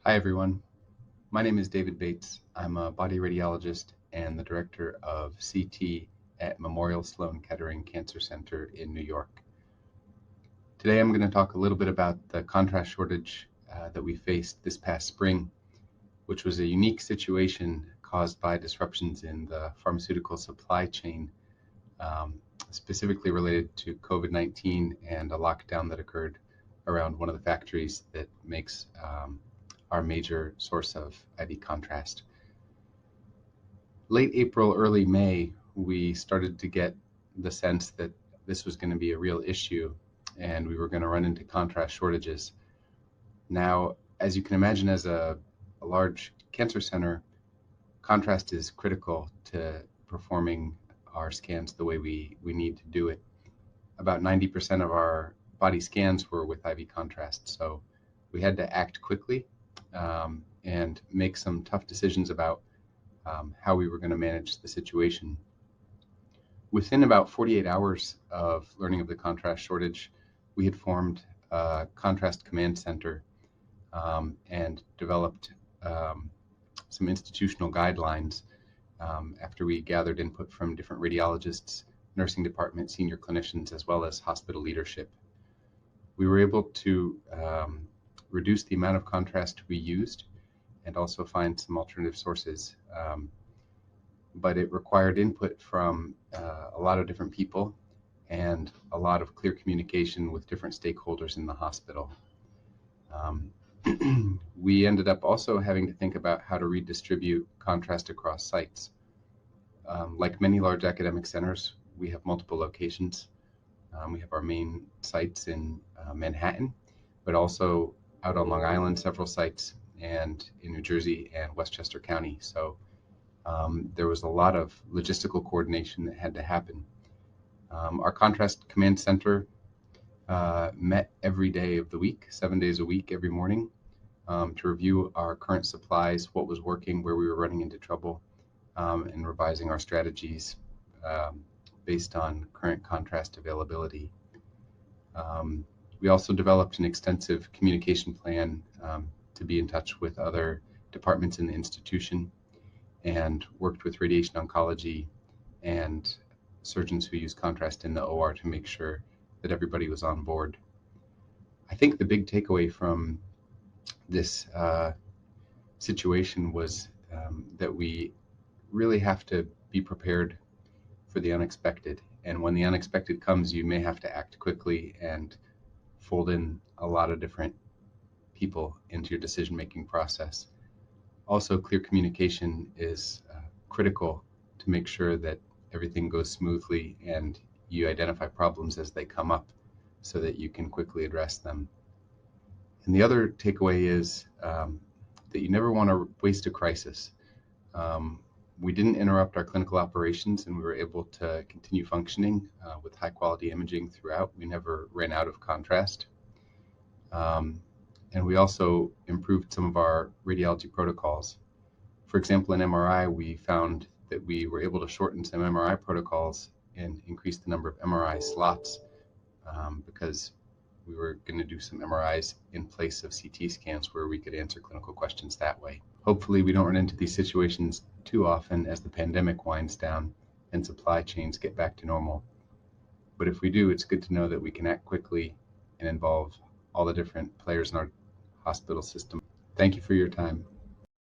Hi, everyone. My name is David Bates. I'm a body radiologist and the director of CT at Memorial Sloan Kettering Cancer Center in New York. Today, I'm going to talk a little bit about the contrast shortage that we faced this past spring, which was a unique situation caused by disruptions in the pharmaceutical supply chain, specifically related to COVID-19 and a lockdown that occurred around one of the factories that makes our major source of IV contrast. Late April, early May, we started to get the sense that this was going to be a real issue and we were going to run into contrast shortages. Now, as you can imagine, as a large cancer center, contrast is critical to performing our scans the way we need to do it. About 90% of our body scans were with IV contrast, so we had to act quickly and make some tough decisions about how we were going to manage the situation. Within about 48 hours of learning of the contrast shortage, we had formed a contrast command center and developed some institutional guidelines after we gathered input from different radiologists, nursing department, senior clinicians, as well as hospital leadership. We were able to reduce the amount of contrast we used and also find some alternative sources. But it required input from a lot of different people and a lot of clear communication with different stakeholders in the hospital. We ended up also having to think about how to redistribute contrast across sites. Like many large academic centers, we have multiple locations. We have our main sites in Manhattan, but also out on Long Island, several sites, and in New Jersey and Westchester County. So there was a lot of logistical coordination that had to happen. Our contrast command center met every day of the week, 7 days a week, every morning, to review our current supplies, what was working, where we were running into trouble, and revising our strategies based on current contrast availability. We also developed an extensive communication plan to be in touch with other departments in the institution and worked with radiation oncology and surgeons who use contrast in the OR to make sure that everybody was on board. I think the big takeaway from this situation was that we really have to be prepared for the unexpected. And when the unexpected comes, you may have to act quickly and fold in a lot of different people into your decision-making process. Also, clear communication is critical to make sure that everything goes smoothly and you identify problems as they come up so that you can quickly address them. And the other takeaway is that you never want to waste a crisis. We didn't interrupt our clinical operations and we were able to continue functioning with high quality imaging throughout. We never ran out of contrast. And we also improved some of our radiology protocols. For example, in MRI, we found that we were able to shorten some MRI protocols and increase the number of MRI slots because we were going to do some MRIs in place of CT scans where we could answer clinical questions that way. Hopefully, we don't run into these situations too often as the pandemic winds down and supply chains get back to normal. But if we do, it's good to know that we can act quickly and involve all the different players in our hospital system. Thank you for your time.